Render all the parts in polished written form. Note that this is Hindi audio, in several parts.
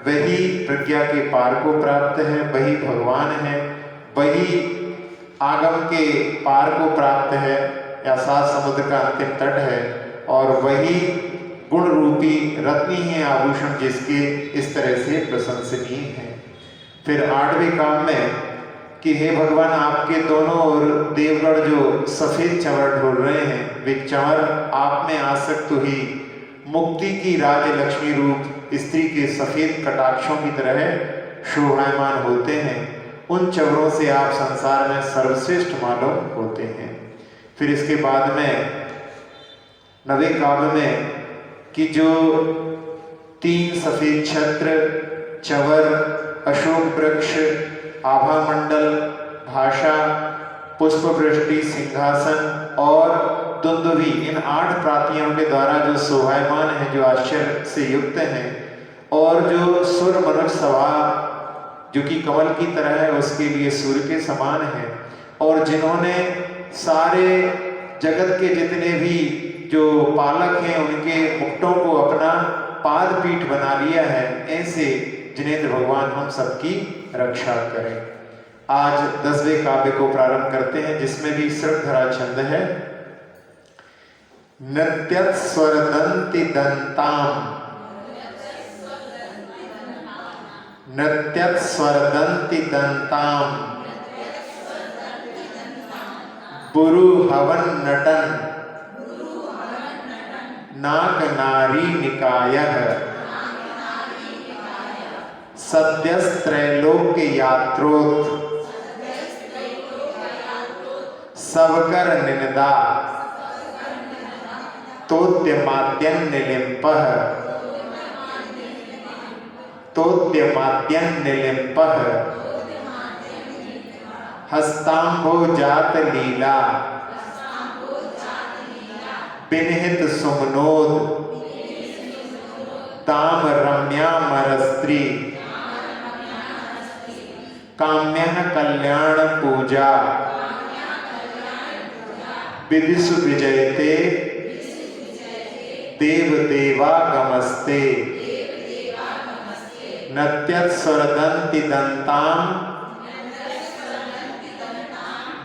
वही प्रज्ञा के पार को प्राप्त है, वही भगवान है, वही आगम के पार को प्राप्त है या सात समुद्र का अंतिम तट है, और वही गुण रूपी रत्नीय आभूषण जिसके इस तरह से प्रशंसनीय है। फिर 8वें काम में कि हे भगवान, आपके दोनों ओर देवगण जो सफेद चंवर ढोल रहे हैं, वे चंवर आप में आसक्त हुई मुक्ति की राजलक्ष्मी रूप स्त्री के सफेद कटाक्षों की तरह शोभायमान होते हैं। उन चंवरों से आप संसार में सर्वश्रेष्ठ मालूम होते हैं। फिर इसके बाद में 9वें काव्य में कि जो 3 सफेद छत्र, चंवर, अशोक वृक्ष, आभा मंडल, भाषा, पुष्प वृष्टि, सिंहासन और दुंदुभी, इन 8 प्रातियों के द्वारा जो शोभायमान है, जो आश्चर्य से युक्त हैं, और जो सुर मनुष्य सभा जो कि कमल की तरह है उसके लिए सूर्य के समान है, और जिन्होंने सारे जगत के जितने भी जो पालक हैं उनके मुक्टों को अपना पाद पीठ बना लिया है, ऐसे जिनेंद्र भगवान हम सबकी रक्षा करें। आज 10वें काव्य को प्रारंभ करते हैं, जिसमें भी श्रद्धरा छंद है। नृत्यत स्वरदंति दंताम, नृत्यत स्वरदंति दंताम, बुरु हवन नटन, नाग नारी निकायः, सद्यस्त्रैलोक्य यात्रोत, सबकर निनदा, तोद्यमाद्यन्निलिम्पः, तोद्यमाद्यन्निलिम्पः, हस्ताम्भोजात लीला, विनिहित सुमनोद, ताम रम्यामरस्त्री, काम्यः कल्याण पूजा, विदिषु विजयते देव देवागमस्ते, नत्यत् स्वरदंति दंताम,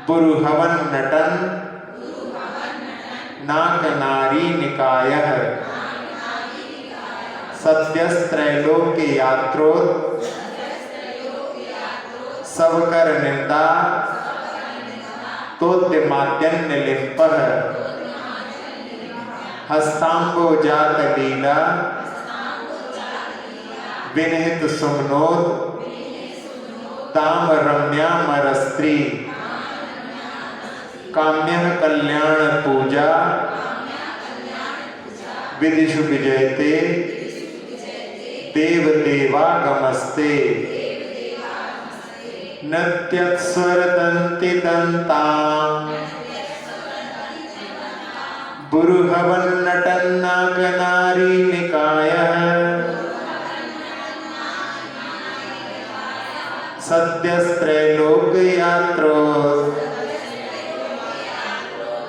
बुरुहवन नटन, नाग नारी निकायः, सद्यस्त्रैलोक्य यात्रोत, सबकर निंदा, तोद्यमाद्यन्निलिम्पः, हस्ताम्भोजात लीला, विनिहित सुमनोद, ताम रम्यामरस्त्री, काम्यः कल्याण पूजा, विदिषु विजयते देव देवागमस्ते, नत्यत् स्वरदंति दंताम, बुरुहवन नटन नाग नारी निकायः, सद्यस्त्रैलोक्य यात्रोत,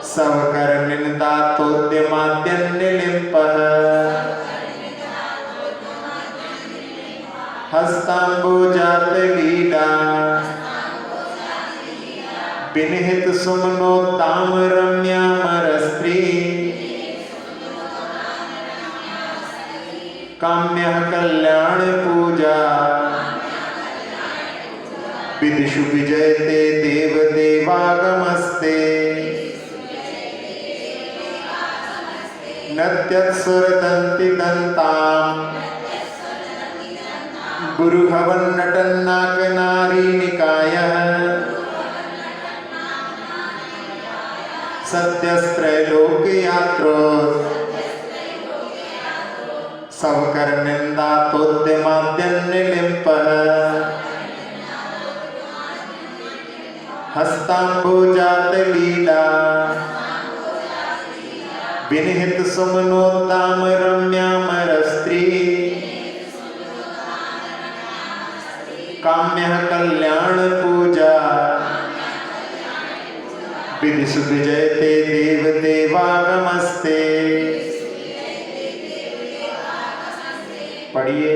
सबकर निंदा, तोद्यमाद्यन्निलिम्पः, हस्ताम्भोजात लीला, विनिहित सुमनो, ताम रम्यामरस्त्री, काम्यः कल्याण पूजा, विदिषु विजयते देव देवागमस्ते, नत्यत् स्वरदंति दंताम, बुरुहवन नटन नाग नारी निकायः, सद्यस्त्रैलोक्य यात्रोत, सबकर निंदा, तोद्यमाद्यन्निलिम्पः, हस्ताम्भोजात लीला, विनिहित सुमनो, ताम रम्यामरस्त्री, काम्यः कल्याण पूजा, विदिषु विजयते देव देवागमस्ते। पढ़िए।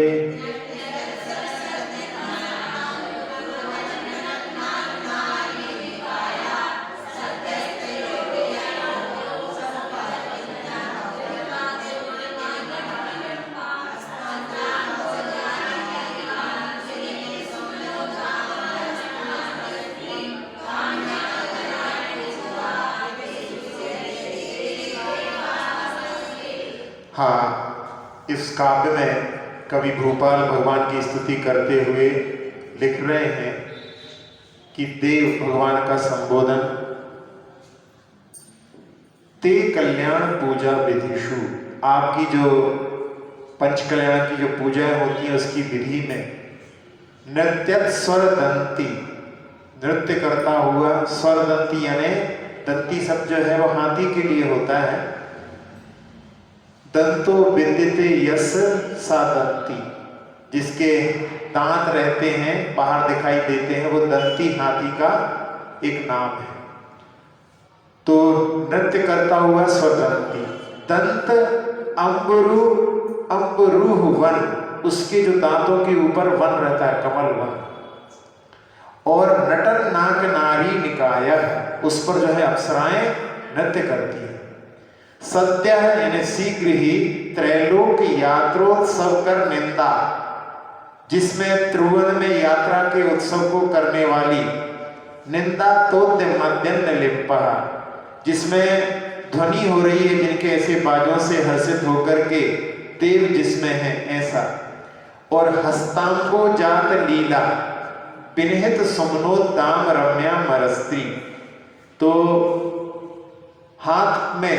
हाँ, इस काव्य में कवि भूपाल भगवान की स्तुति करते हुए लिख रहे हैं कि देव भगवान का संबोधन, ते कल्याण पूजा विधिषु, आपकी जो पंच कल्याण की जो पूजा होती है उसकी विधि में नृत्य स्वरदंती, नृत्य करता हुआ, स्वरदंती यानी दंती शब्द जो है वो हाथी के लिए होता है, दंतो विद्यते यस सा दंती, जिसके दांत रहते हैं बाहर दिखाई देते हैं, वो दंती हाथी का एक नाम है। तो नृत्य करता हुआ स्वरदंती, दंत अम्बरूह वन, उसके जो दांतों के ऊपर वन रहता है, कमल वन, और नटन नाक नारी निकाय, उस पर जो है अप्सराएं नृत्य करती है। सद्य यानी शीघ्र ही त्रैलोक यात्रोत्सव कर निंदा, जिसमें त्रिभुवन में यात्रा के उत्सव को करने वाली, निंदा तोद्य मध्यन्न लिप्पा, जिसमें ध्वनि हो रही है जिनके ऐसे बाजों से हर्षित होकर के देव जिसमें है ऐसा, और हस्तांगो जात लीला विनिहित सुमनोद्दाम रम्या मरस्त्री, तो हाथ में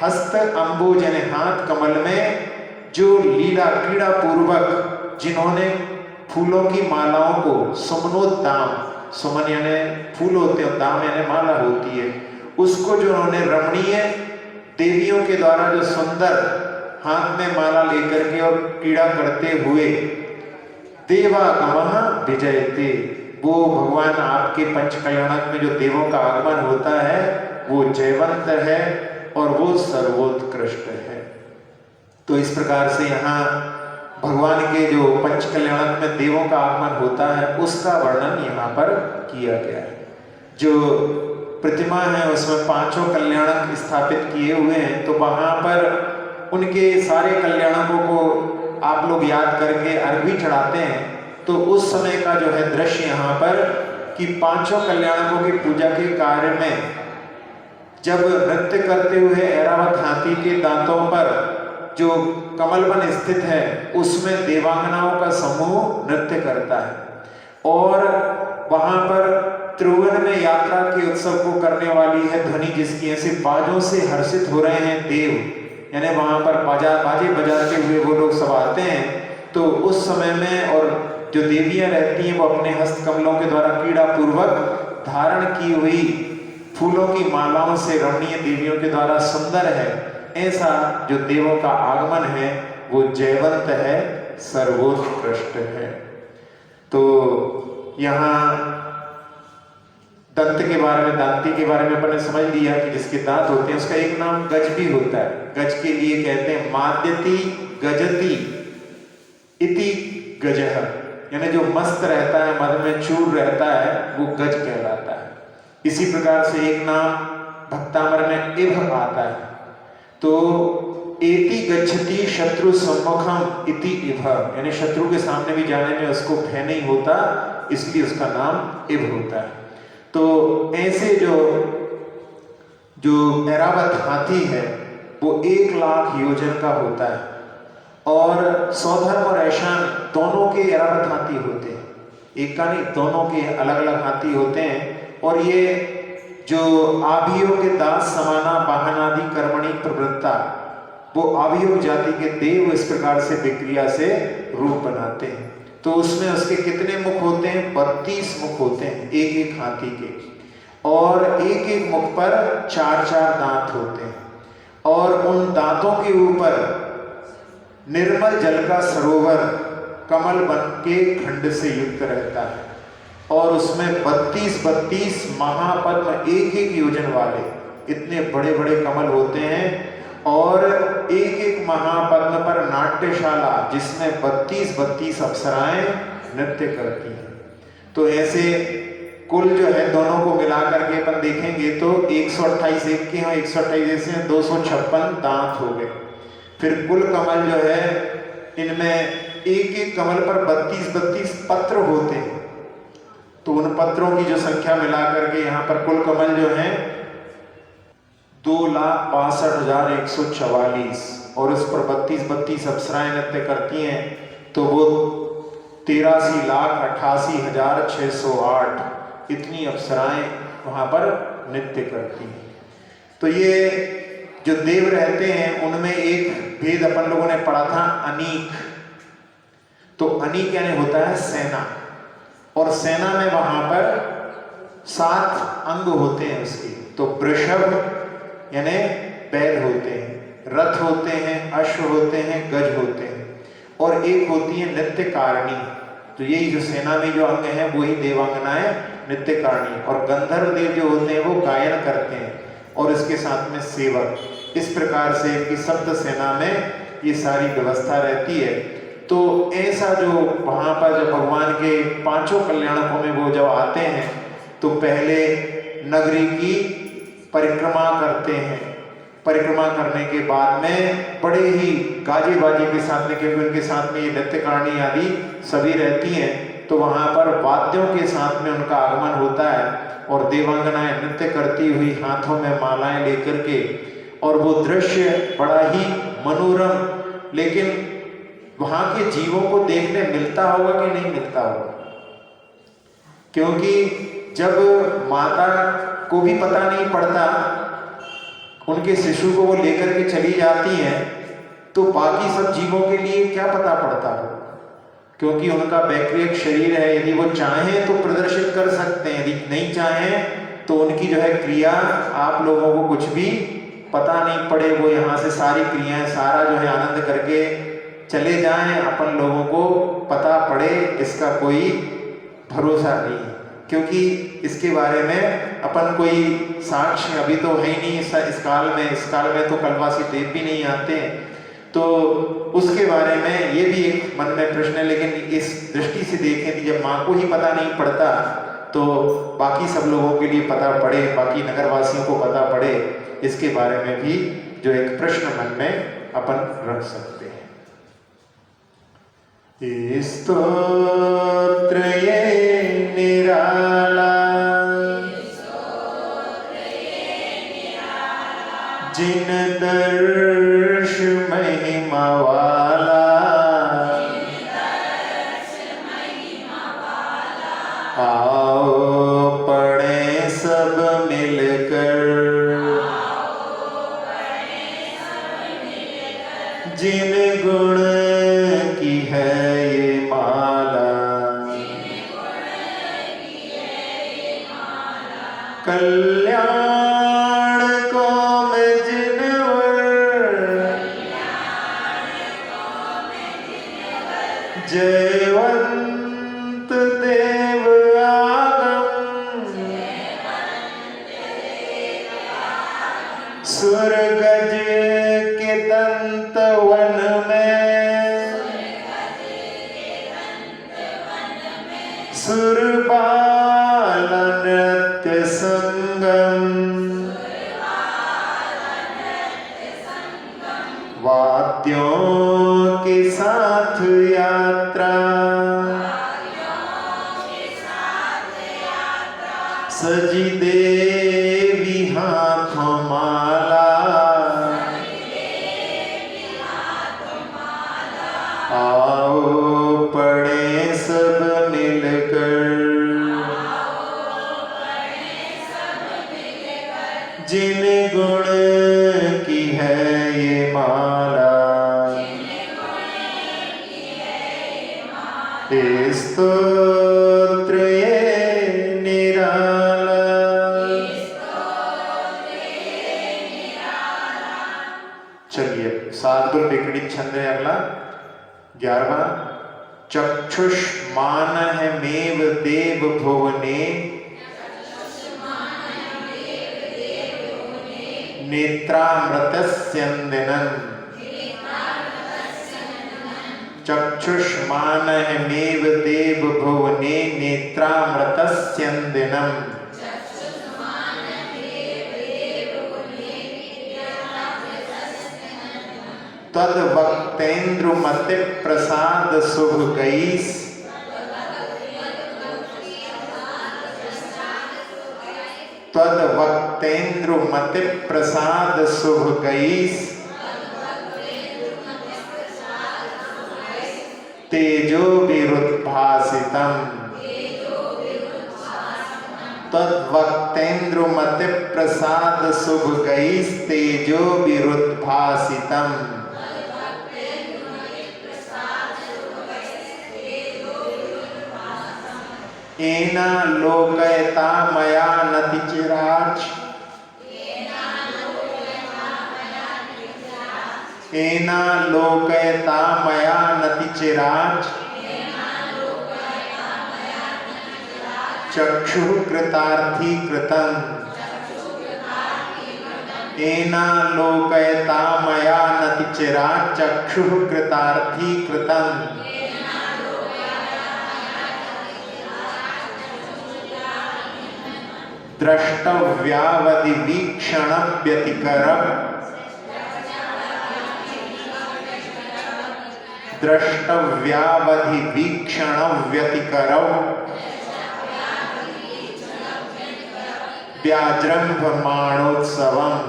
हस्त अंबुज यानी हाथ कमल में जो लीला क्रीड़ा पूर्वक जिन्होंने फूलों की मालाओं को, सुमनोद्दाम, सुमन यानी फूल होते हैं, दाम यानी माला होती है, उसको जो उन्होंने रमणीय देवियों के द्वारा जो सुंदर हाथ में माला लेकर के और क्रीड़ा करते हुए देवागमः विजयते, वो भगवान आपके पंच कल्याणक में जो देवों का आगमन होता है वो जयवंत है और वो सर्वोत्कृष्ट है। तो इस प्रकार से यहाँ भगवान के जो पंच कल्याणक में देवों का आगमन होता है उसका वर्णन यहाँ पर किया गया है। जो प्रतिमा है उसमें पांचों कल्याणक स्थापित किए हुए हैं, तो वहां पर उनके सारे कल्याणकों को आप लोग याद करके अर्घ्य चढ़ाते हैं। तो उस समय का जो है दृश्य यहाँ पर कि पांचों कल्याणकों की पूजा के कार्य में जब नृत्य करते हुए ऐरावत हाथी के दांतों पर जो कमलवन स्थित है उसमें देवांगनाओं का समूह नृत्य करता है, और वहां पर त्रिभुवन में यात्रा के उत्सव को करने वाली है ध्वनि, जिसकी ऐसे बाजों से हर्षित हो रहे हैं देव, यानी वहां पर बाजे बजाते हुए वो लोग सब आते हैं। तो उस समय में और जो देवियां रहती हैं वो अपने हस्त कमलों के द्वारा क्रीड़ा पूर्वक धारण की हुई फूलों की मालाओं से रमणीय देवियों के द्वारा सुंदर है, ऐसा जो देवों का आगमन है वो जयवंत है, सर्वोत्कृष्ट है। तो यहाँ दंत के बारे में, दांती के बारे में अपन ने समझ लिया कि जिसके दांत होते हैं उसका एक नाम गज भी होता है। गज के लिए कहते हैं माद्यति गजति इति गजः, यानी जो मस्त रहता है, मद में चूर रहता है वो गज कहलाता है। इसी प्रकार से एक नाम भक्तामर में इभ आता है, तो एति गच्छति शत्रु सम्मुखम इति इभ, यानी शत्रु के सामने भी जाने में उसको भय नहीं होता, इसलिए उसका नाम इभ होता है। तो ऐसे जो ऐरावत हाथी है वो 1 लाख योजन का होता है, और सौधर्म और ऐशान दोनों के ऐरावत हाथी होते हैं, एक का नहीं, दोनों के अलग अलग हाथी होते हैं। और ये जो आभियोग के दास समाना वाहनादि कर्मणि प्रवृत्ता, वो आभियोग जाति के देव इस प्रकार से विक्रिया से रूप बनाते हैं। तो उसमें उसके कितने मुख होते हैं? 32 मुख होते हैं एक एक हाथी के, और एक एक मुख पर 4-4 दांत होते हैं, और उन दांतों के ऊपर निर्मल जल का सरोवर कमल बन के खंड से युक्त रहता है, और उसमें 32 महापद्म एक एक योजन वाले इतने बड़े बड़े कमल होते हैं, और एक एक महापद्म पर नाट्यशाला जिसमें 32 अप्सराएं नृत्य करती हैं। तो ऐसे कुल जो है दोनों को मिलाकर के अपन देखेंगे तो 128 एक के, 128 से 256 दांत हो गए। फिर कुल कमल जो है इनमें एक एक कमल पर 32 पत्र होते हैं, तो उन पत्रों की जो संख्या मिलाकर के यहाँ पर कुल कमल जो है 2,62,144, और उस पर 32 अप्सराएं नृत्य करती हैं, तो वो 83,88,608 इतनी अप्सराएं वहाँ पर नृत्य करती हैं। तो ये जो देव रहते हैं उनमें एक भेद अपन लोगों ने पढ़ा था, अनीक। तो अनीक यानी होता है सेना, और सेना में वहां पर 7 अंग होते हैं उसके। तो वृषभ यानी बैल होते हैं, रथ होते हैं, अश्व होते हैं, गज होते हैं, और एक होती है नृत्यकारिणी। तो यही जो सेना में जो अंग है वही देवांगनाएं नृत्यकारिणी। और गंधर्व देव जो होते हैं वो गायन करते हैं, और इसके साथ में सेवक। इस प्रकार से कि सप्त सेना में ये सारी व्यवस्था रहती है। तो ऐसा जो वहाँ पर जब भगवान के 5 कल्याणकों में वो जब आते हैं तो पहले नगरी की परिक्रमा करते हैं। परिक्रमा करने के बाद में बड़े ही गाजे बाजे के साथ में, क्योंकि उनके साथ में ये नृत्यकारिणी आदि सभी रहती हैं, तो वहाँ पर वाद्यों के साथ में उनका आगमन होता है, और देवांगनाएं नृत्य करती हुई हाथों में मालाएं लेकर के, और वो दृश्य बड़ा ही मनोरम। लेकिन वहां के जीवों को देखने मिलता होगा कि नहीं मिलता होगा, क्योंकि जब माता को भी पता नहीं पड़ता, उनके शिशु को वो लेकर के चली जाती हैं, तो बाकी सब जीवों के लिए क्या पता पड़ता हो, क्योंकि उनका वैक्रियक शरीर है। यदि वो चाहें तो प्रदर्शित कर सकते हैं, यदि नहीं चाहें तो उनकी जो है क्रिया आप लोगों को कुछ भी पता नहीं पड़े, वो यहाँ से सारी क्रियाएं सारा जो है आनंद करके चले जाएं, अपन लोगों को पता पड़े इसका कोई भरोसा नहीं, क्योंकि इसके बारे में अपन कोई साक्ष्य अभी तो है ही नहीं इस काल में तो कलवासी देव भी नहीं आते हैं, तो उसके बारे में ये भी एक मन में प्रश्न है। लेकिन इस दृष्टि से देखें कि जब माँ को ही पता नहीं पड़ता तो बाकी सब लोगों के लिए पता पड़े, बाकी नगरवासियों को पता पड़े, इसके बारे में भी जो एक प्रश्न मन में अपन रख सकते हैं। स्तोत्र ये निराला, जिन दर्श महिमा वाला, आओ पढ़े सब मिलकर, जिन गुण की है ये माला, कल्याण को मैं जिनवर, जयवंत देव आगम, सुर गज के दंत वन में, सुरबाल नृत्य संगम, वाद्यों के साथ यात्रा, सजी देवी हाथों माला, आओ पढ़े सब मिलकर, जिन गुण की है ये माला, स्तोत्र ये निराला। चलिए 7 गुण बिगड़ी छंद है अगला 11वां। चक्षुष्मान है मेव देव भुवने, नेत्रामृतस्यंदनम, चक्षुष्मान है मेव देव भुवने, नेत्रामृतस्यंदनम, तद वक्तेन्द्र मति प्रसाद शुभ गईस, तद वक्तेन्द्र मति प्रसाद शुभ गईस, तेजोभिरुद्भासितम् तद्वक्तेन्द्रुमते प्रसाद शुभगैस्तेजोभिरुद्भासितम् एना लोकयता मया नतिचिराज एना लोकयता मया नतिचिराज चक्षुः कृतार्थी कृतम् एना लोकयता मया नतिचिराज चक्षुः कृतार्थी कृतम् द्रष्टव्यावधि वीक्षण व्यतिकरम् द्रष्टव्यावधि वीक्षण व्यतिकरम् व्याजृंभमाणोत्सवम्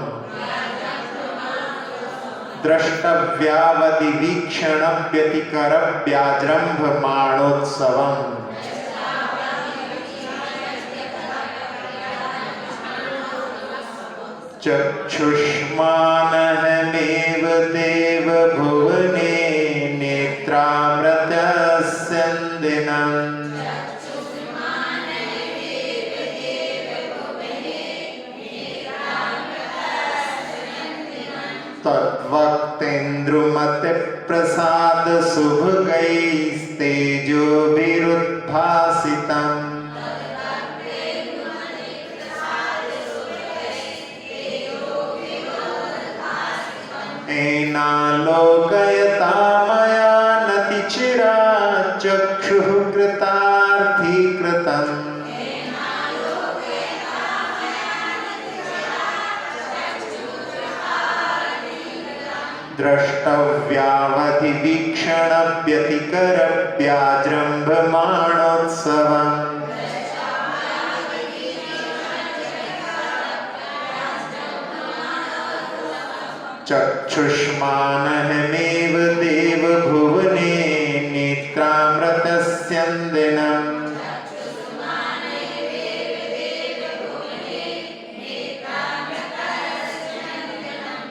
द्रष्टव्यावधि वीक्षण व्यतिकरम् व्याजृंभमाणोत्सवम् चक्षुष्मानहमेव देव भुवने नेत्रामृतस्यन्दिनम् तद्वक्तेन्द्रुमते प्रसाद शुभगैस्तेजोभिरुद्भासितम् एनालोकयता मया नतिचिराज चक्षुः कृतार्थी कृतम् द्रष्टव्यावधि वीक्षण व्यतिकर व्याजृंभमाणोत्सवम् चक्षुष्मानहमेव देव भुवने नेत्रामृतस्यन्दिनम्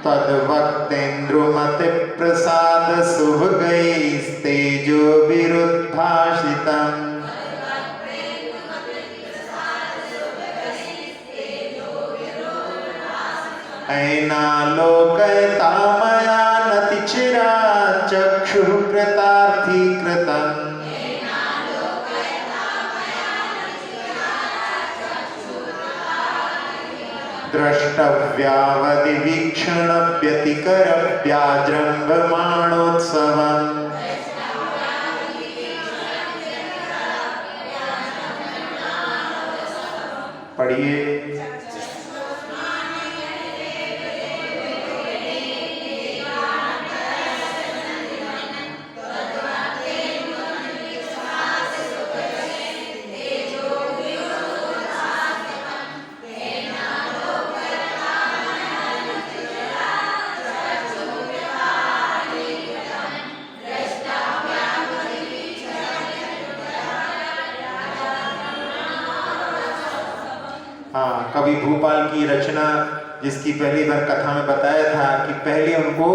तद्वक्तेन्द्रुमते प्रसाद शुभगैस्तेजोभिरुद्भासितम् ऐनालोकयता मया नतिचिराज चक्षुः कृतार्थी कृतम् द्रष्टव्यावधि वीक्षण व्यतिकर व्याजृंभमाणोत्सवम् पढ़िए। कवि भूपाल की रचना, जिसकी पहली बार कथा में बताया था कि पहले उनको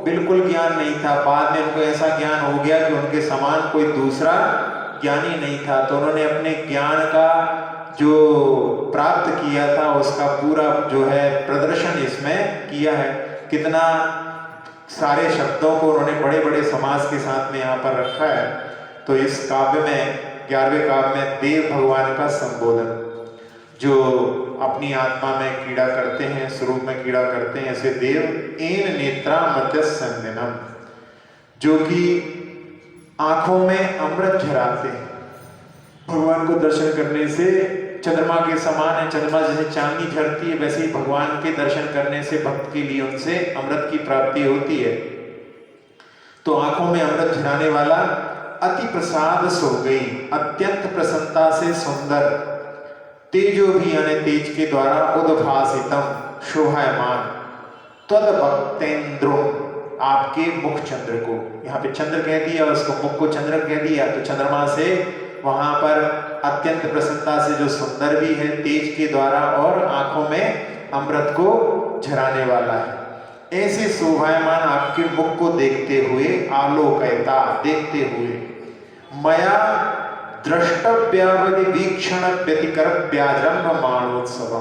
बिल्कुल ज्ञान नहीं था, बाद में उनको ऐसा ज्ञान हो गया कि उनके समान कोई दूसरा ज्ञानी नहीं था। तो उन्होंने अपने ज्ञान का जो प्राप्त किया था उसका पूरा जो है प्रदर्शन इसमें किया है। कितना सारे शब्दों को उन्होंने बड़े बड़े समास के साथ में यहाँ पर रखा है। तो इस काव्य में 11वें काव्य में देव भगवान का संबोधन, जो अपनी आत्मा में क्रीड़ा करते हैं, स्वरूप में क्रीड़ा करते हैं, ऐसे देव एन नेत्रा मध्यस्यन्दिनम, जो कि आंखों में अमृत झराते हैं। भगवान को दर्शन करने से चंद्रमा के समान है, चंद्रमा जैसे चांदनी झरती है वैसे ही भगवान के दर्शन करने से भक्त के लिए उनसे अमृत की प्राप्ति होती है। तो आंखों में अमृत झराने वाला अति प्रसाद सो गई, अत्यंत प्रसन्नता से सुंदर, तेजो भी यानी तेज के द्वारा उद्भासितम शोभायमान, तद भक्तेन्द्रो आपके मुख चंद्र को, यहाँ पे चंद्र कह दिया, उसको मुख को चंद्र कह दिया, तो चंद्रमा से वहां पर अत्यंत प्रसन्नता से जो सुंदर भी है तेज के द्वारा और आंखों में अमृत को झराने वाला है, ऐसे शोभायमान आपके मुख को देखते हुए, आलोकयता देखते हुए, मया द्रष्टव्यावधि वीक्षण व्यतिकर व्याजरंभ मानोत्सव,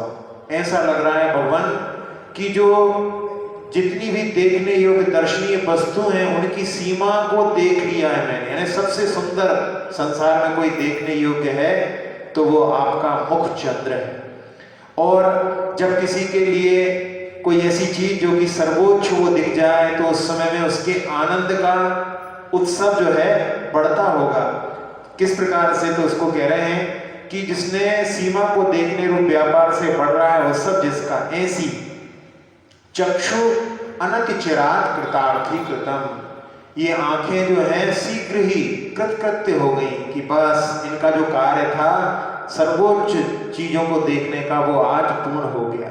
ऐसा लग रहा है भगवान कि जो जितनी भी देखने योग्य दर्शनीय वस्तु हैं उनकी सीमा को देख लिया है मैंने, यानी सबसे सुंदर संसार में कोई देखने योग्य है तो वो आपका मुख चंद्र है। और जब किसी के लिए कोई ऐसी चीज जो कि सर्वोच्च वो दिख जाए तो उस समय में उसके आनंद का उत्सव जो है बढ़ता होगा। किस प्रकार से, तो उसको कह रहे हैं कि जिसने सीमा को देखने रूप व्यापार से बढ़ रहा है उत्सव जिसका, ऐसी चक्षु अनतिचिरात कृतार्थी कृतम, ये आंखें जो हैं शीघ्र ही कृतकृत्य हो गई कि बस इनका जो कार्य था सर्वोच्च चीजों को देखने का वो आज पूर्ण हो गया।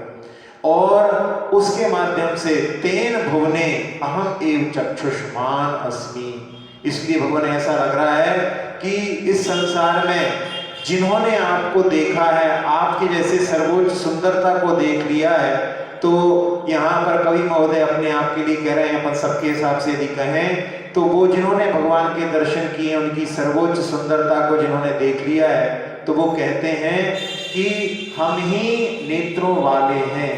और उसके माध्यम से तेन भुवने अहम एव चक्षुष्मान अस्मि, इसलिए भगवान ऐसा लग रहा है कि इस संसार में जिन्होंने आपको देखा है, आपके जैसे सर्वोच्च सुंदरता को देख लिया है, तो यहाँ पर कवि महोदय अपने आप के लिए कह रहे हैं, अपन सबके हिसाब से यदि कहें तो वो जिन्होंने भगवान के दर्शन किए, उनकी सर्वोच्च सुंदरता को जिन्होंने देख लिया है, तो वो कहते हैं कि हम ही नेत्रों वाले हैं।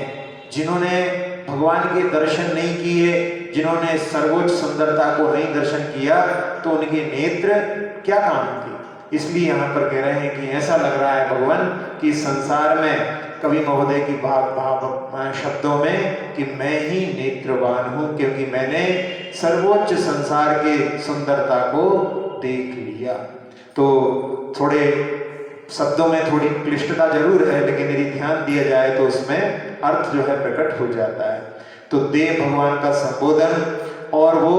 जिन्होंने भगवान के दर्शन नहीं किए, जिन्होंने सर्वोच्च सुंदरता को नहीं दर्शन किया, तो उनके नेत्र क्या काम के। इसलिए यहाँ पर कह रहे हैं कि ऐसा लग रहा है भगवान कि संसार में कवि महोदय की भाव शब्दों में कि मैं ही नेत्रवान हूं, क्योंकि मैंने सर्वोच्च संसार के सुंदरता को देख लिया। तो थोड़े शब्दों में थोड़ी क्लिष्टता जरूर है, लेकिन यदि ध्यान दिया जाए तो उसमें अर्थ जो है प्रकट हो जाता है। तो देव भगवान का संबोधन, और वो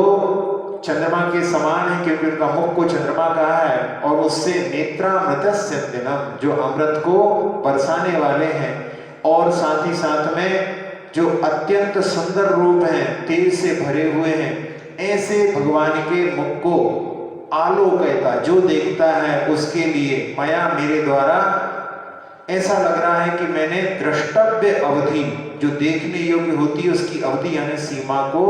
चंद्रमा के समान है क्योंकि उनका मुख को चंद्रमा कहा है, और उससे नेत्रामृतस्य दिनम, जो अमृत को बरसाने वाले हैं, और साथ ही साथ में जो अत्यंत सुंदर रूप हैं, तेज से भरे हुए हैं, ऐसे भगवान के मुख को आलोकयता जो देखता है उसके लिए मया, मेरे द्वारा ऐसा लग रहा है कि मैंने द्रष्टव्य अवधि जो देखने योग्य होती है उसकी अवधि यानी सीमा को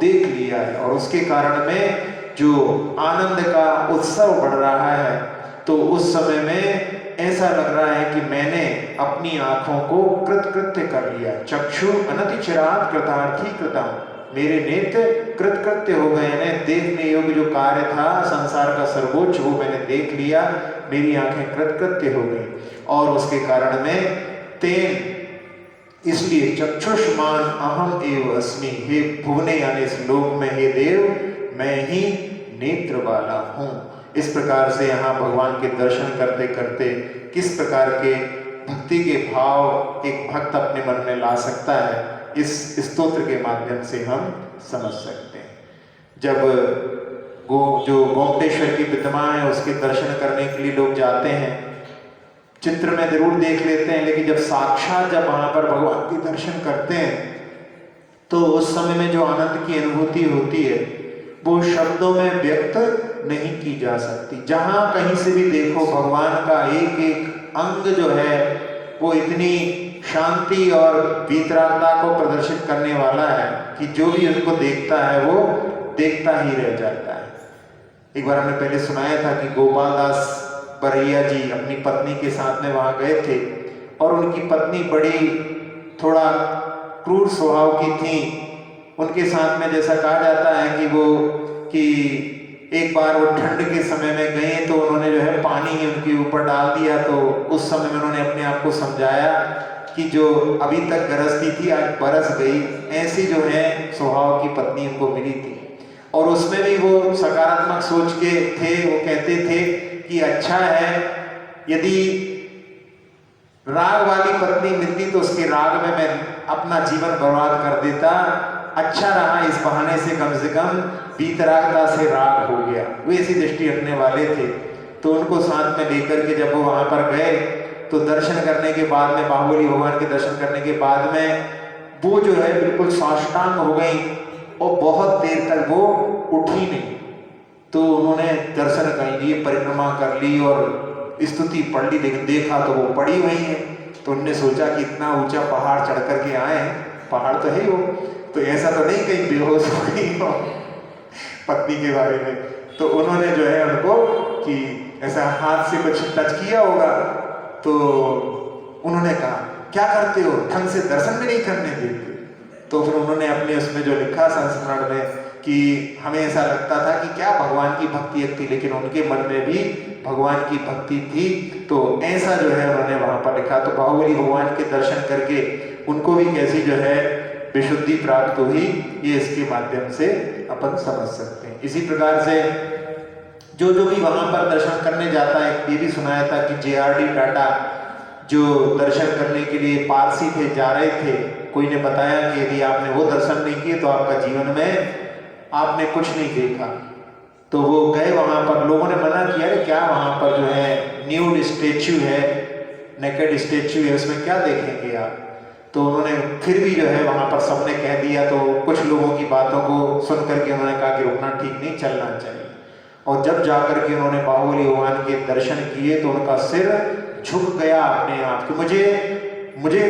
देख लिया है, और उसके कारण में जो आनंद का उत्सव बढ़ रहा है, तो उस समय में ऐसा लग रहा है कि मैंने अपनी आंखों को कृतकृत्य कर लिया। चक्षु अनतिचिरात कृतार्थी कृतम, मेरे नेत्र कृतकृत्य हो गए, यानी देखने योग्य जो कार्य था संसार का सर्वोच्च वो मैंने देख लिया, मेरी आंखें कृतकृत्य हो गई। और उसके कारण में तेन, इसलिए चक्षुष्मान अहम एव अस्मि, हे भुवने यानी इस लोक में हे देव मैं ही नेत्र वाला हूँ। इस प्रकार से यहाँ भगवान के दर्शन करते करते किस प्रकार के भक्ति के भाव एक भक्त अपने मन में ला सकता है, इस स्तोत्र के माध्यम से हम समझ सकते हैं। जब जो गोमटेश्वर की प्रतिमा है उसके दर्शन करने के लिए लोग जाते हैं, चित्र में जरूर देख लेते हैं, लेकिन जब साक्षात जब वहां पर भगवान के दर्शन करते हैं तो उस समय में जो आनंद की अनुभूति होती है वो शब्दों में व्यक्त नहीं की जा सकती। जहां कहीं से भी देखो भगवान का एक एक अंग जो है वो इतनी शांति और वीतरागता को प्रदर्शित करने वाला है कि जो भी उसको देखता है वो देखता ही रह जाता है। एक बार हमने पहले सुनाया था कि गोपाल दास बरैया जी अपनी पत्नी के साथ में वहां गए थे, और उनकी पत्नी बड़ी थोड़ा क्रूर स्वभाव की थी। उनके साथ में जैसा कहा जाता है कि एक बार वो ठंड के समय में गए तो उन्होंने जो है पानी ही उनके ऊपर डाल दिया, तो उस समय में उन्होंने अपने आप को समझाया कि जो अभी तक गरजती थी आज बरस गई। ऐसी जो है स्वभाव की पत्नी उनको मिली थी, और उसमें भी वो सकारात्मक सोच के थे। वो कहते थे कि अच्छा है यदि राग वाली पत्नी मिलती तो उसके राग में मैं अपना जीवन बर्बाद कर देता, अच्छा रहा इस बहाने से कम वीतरागता से राग हो गया। वो ऐसी दृष्टि रखने वाले थे। तो उनको साथ में लेकर के जब वो वहां पर गए तो दर्शन करने के बाद में, बाहुबली भगवान के दर्शन करने के बाद में वो जो है बिल्कुल साष्टांग हो गई और बहुत देर तक वो उठी नहीं। तो उन्होंने दर्शन कर लिए, परिक्रमा कर ली और स्तुति पढ़ ली, लेकिन देखा तो वो पड़ी हुई है। तो उन्होंने सोचा कि इतना ऊंचा पहाड़ चढ़ करके आए हैं, पहाड़ तो है ही वो, तो ऐसा तो नहीं कहीं बेहोश हो गई हो पत्नी के बारे में। तो उन्होंने जो है उनको कि ऐसा हाथ से कुछ टच किया होगा, तो उन्होंने कहा क्या करते हो, ढंग से दर्शन भी नहीं करने देते। तो फिर उन्होंने अपने उसमें जो लिखा संस्मरण में कि हमें ऐसा लगता था कि क्या भगवान की भक्ति एक थी, लेकिन उनके मन में भी भगवान की भक्ति थी। तो ऐसा जो है उन्होंने वहां पर लिखा। तो बाहुबली भगवान के दर्शन करके उनको भी कैसी जो है विशुद्धि प्राप्त हुई, ये इसके माध्यम से अपन समझ सकते हैं। इसी प्रकार से जो भी वहां पर दर्शन करने जाता है, ये भी सुनाया था कि JRD टाटा जो दर्शन करने के लिए पारसी थे, जा रहे थे, कोई ने बताया कि यदि आपने वो दर्शन नहीं किए तो आपका जीवन में आपने कुछ नहीं देखा। तो वो गए वहां पर, लोगों ने मना किया है क्या वहां पर जो है न्यूड स्टेच्यू है, नेकेड स्टेच्यू है, उसमें क्या देखेंगे आप। तो उन्होंने फिर भी जो है वहां पर सबने कह दिया, तो कुछ लोगों की बातों को सुन करके उन्होंने कहा कि रुकना ठीक नहीं, चलना चाहिए। और जब जाकर के उन्होंने बाहुबली भगवान के दर्शन किए तो उनका सिर झुक गया अपने आप। कि मुझे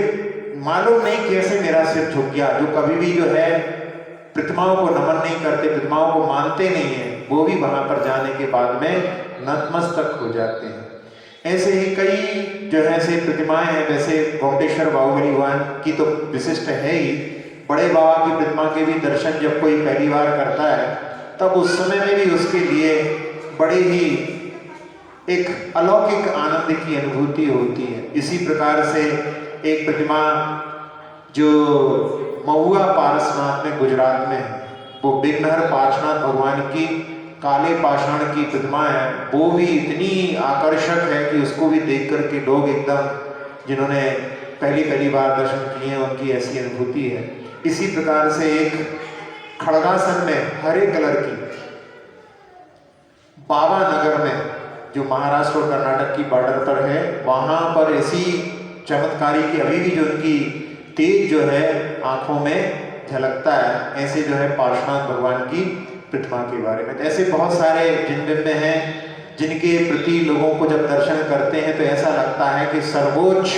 मालूम नहीं कैसे मेरा सिर झुक गया। जो कभी भी जो है प्रतिमाओं को नमन नहीं करते, प्रतिमाओं को मानते नहीं है, वो भी वहां पर जाने के बाद में नतमस्तक हो जाते हैं। ऐसे ही कई जो है से प्रतिमाएं हैं। वैसे गोमटेश्वर बाहुबली भगवान की तो विशिष्ट है ही। बड़े बाबा की प्रतिमा के भी दर्शन जब कोई पहली बार करता है, तब उस समय में भी उसके लिए बड़े ही एक अलौकिक आनंद की अनुभूति होती है। इसी प्रकार से एक प्रतिमा जो महुआ पारसनाथ में गुजरात में है, वो विघ्नहर पार्श्वनाथ भगवान की काले पाषाण की प्रतिमा है। वो भी इतनी आकर्षक है कि उसको भी देख करके लोग एकदम, जिन्होंने पहली बार दर्शन किए हैं, उनकी ऐसी अनुभूति है। इसी प्रकार से एक खड़गासन में हरे कलर की बाबा नगर में, जो महाराष्ट्र और कर्नाटक की बॉर्डर पर है, वहां पर ऐसी चमत्कारी की अभी भी जो उनकी तेज जो है आंखों में झलकता है। ऐसे जो है पार्श्वनाथ भगवान की प्रतिमा के बारे में ऐसे बहुत सारे जिनबिंब हैं, जिनके प्रति लोगों को जब दर्शन करते हैं तो ऐसा लगता है कि सर्वोच्च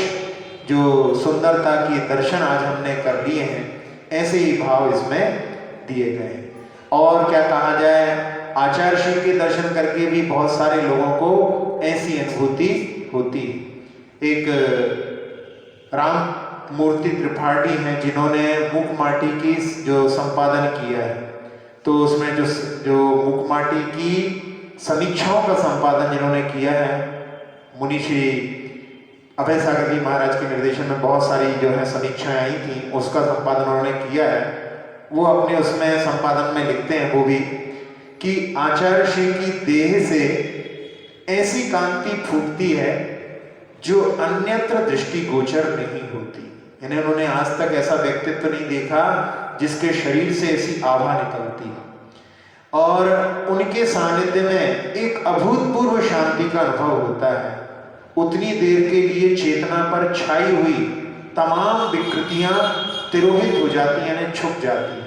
जो सुंदरता के दर्शन आज हमने कर लिए हैं, ऐसे ही भाव इसमें दिए गए हैं। और क्या कहा जाए, आचार्य श्री के दर्शन करके भी बहुत सारे लोगों को ऐसी अनुभूति होती है। एक राम मूर्ति त्रिपाठी हैं, जिन्होंने मुखमाटी की जो संपादन किया है। तो उसमें जो मुखमाटी की समीक्षाओं का संपादन जिन्होंने किया है, मुनि श्री अभय सागर जी महाराज के निर्देशन में बहुत सारी जो है समीक्षाएं आई थी, उसका संपादन उन्होंने किया है। वो अपने उसमें संपादन में लिखते हैं वो भी कि आचार्य श्री की देह से ऐसी कांति फूटती है जो अन्यत्र दृष्टिगोचर नहीं होती। यानी उन्होंने आज तक ऐसा व्यक्तित्व नहीं देखा जिसके शरीर से ऐसी आभा निकलती है। और उनके सानिध्य में एक अभूतपूर्व शांति का अनुभव होता है। उतनी देर के लिए चेतना पर छाई हुई तमाम विकृतियां तिरोहित हो जाती हैं, यानी छुप जाती हैं,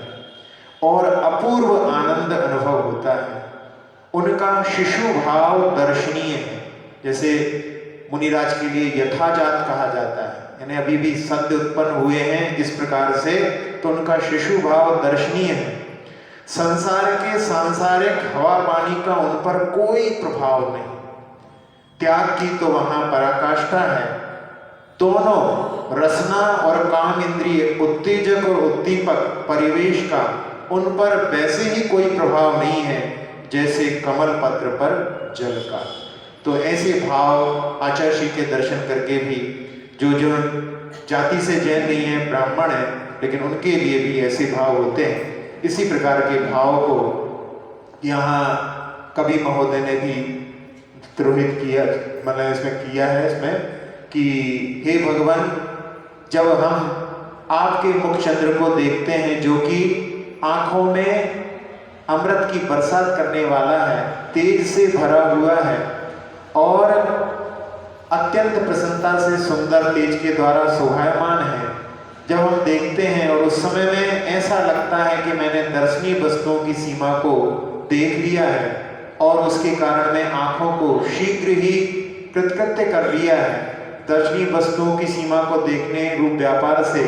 और अपूर्व आनंद अनुभव होता है। उनका शिशु भाव दर्शनीय है। जैसे मुनिराज के लिए यथाजात कहा जाता है, यानी अभी भी सद्य उत्पन्न हुए हैं इस प्रकार से, तो उनका शिशु भाव दर्शनीय है। संसार के सांसारिक हवा पानी का उन पर कोई प्रभाव नहीं। त्याग की तो वहां पराकाष्ठा है। दोनों रसना और काम इंद्रिय, उत्तेजक और उद्दीपक परिवेश का उन पर वैसे ही कोई प्रभाव नहीं है जैसे कमल पत्र पर जल का। तो ऐसे भाव आचार्य श्री के दर्शन करके भी जो जाति से जैन नहीं है, ब्राह्मण है, लेकिन उनके लिए भी ऐसे भाव होते हैं। इसी प्रकार के भाव को यहाँ कवि महोदय ने भी तिरोहित किया, मतलब इसमें किया है इसमें कि हे भगवान, जब हम आपके मुख चंद्र को देखते हैं जो कि आंखों में अमृत की बरसात करने वाला है, तेज से भरा हुआ है और अत्यंत प्रसन्नता से सुंदर तेज के द्वारा शोभायमान है, जब हम देखते हैं और उस समय में ऐसा लगता है कि मैंने दर्शनीय वस्तुओं की सीमा को देख लिया है और उसके कारण मैं आंखों को शीघ्र ही कृतकृत्य कर लिया है, दर्शनीय वस्तुओं की सीमा को देखने रूप व्यापार से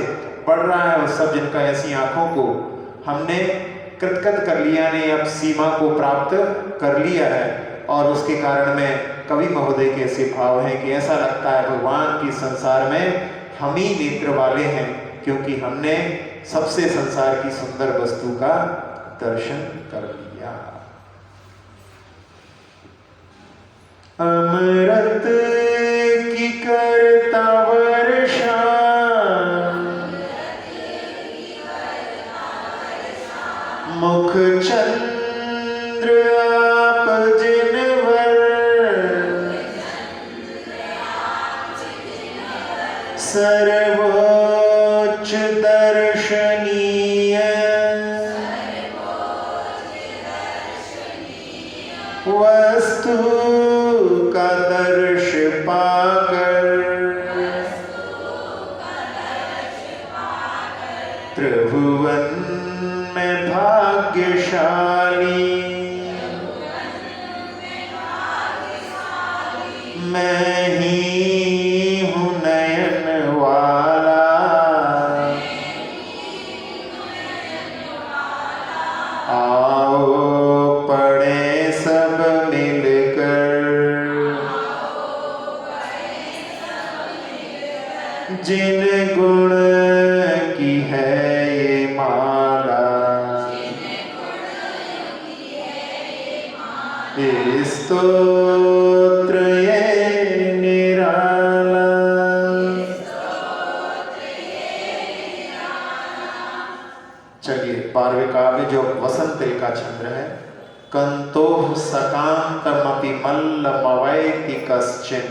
बढ़ रहा है, और सब जिनका ऐसी आंखों को हमने कृतकृत कर लिया ने अब सीमा को प्राप्त कर लिया है। और उसके कारण में कवि महोदय के ऐसे भाव हैं कि ऐसा लगता है भगवान की संसार में हम ही नेत्र वाले हैं, क्योंकि हमने सबसे संसार की सुंदर वस्तु का दर्शन कर लिया। अमृत की करता वर्षा, मुख चंद्र आप जिनवर, सर्वोच्च दर्शनीय, वस्तु का दर्श पाकर, त्रिभुवन में भाग्यशाली, मैं ही हूँ नयन वाला, आओ पढ़े सब मिलकर, जिन गुण की है ये माला, स्तोत्र ये निराला। चलिए 12वें काव्य जो वसंत का चंद्र है, कंतोः सकांतमपि मल्लमवैति कश्चिन,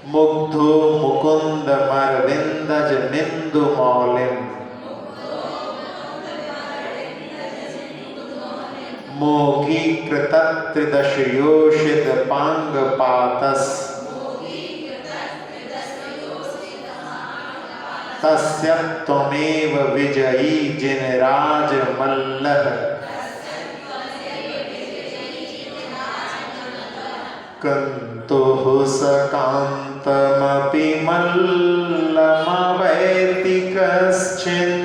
मुग्धो मुकुंदमरविंदज निंदु मौलिम, मोघी कृतत्रिदशयोषित पांग पातस, तस्य त्वमेव विजयी जिनराज मल्लः, कंतुः सकांतमपि मल्लमवैति कश्चिन्,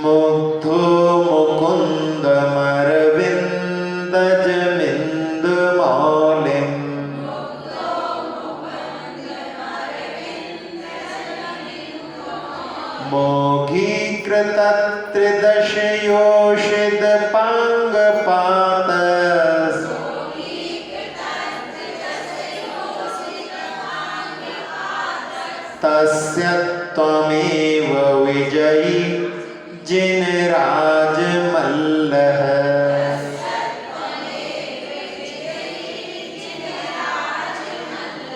मुग्धो मुकुंदमरविंदजमिन्दुमौलिम्, मोघीकृतत्रिदशयोषितपाङ्गपातस्, तस्य त्वमेव विजयी जिनराज मल्लः,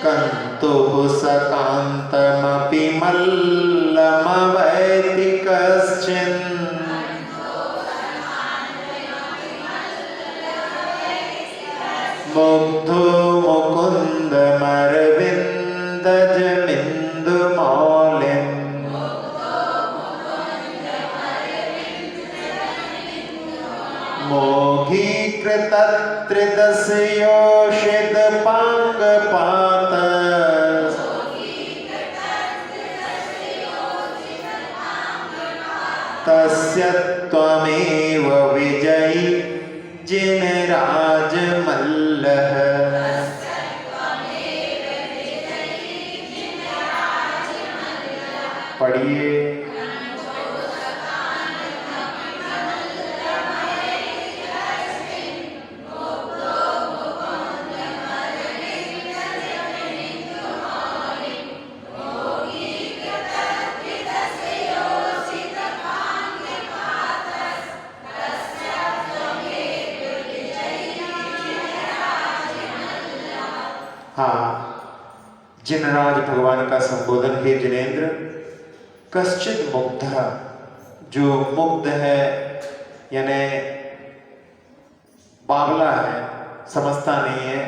कंतुः सकांतमपि मल्लमवैति कश्चिन्, मुग्धो मुकुंदमरविंदजमिन्दुमौलिम्, मोघीकृतत्रिदशयोषितपाङ्गपातस्, तस्य त्वमेव विजयी जिनराज मल्लः, पढ़िए। हाँ, जिनराज भगवान का संबोधन है। जिनेन्द्र कश्चित मुग्ध, जो मुग्ध है यानी बावला है, समझता नहीं है।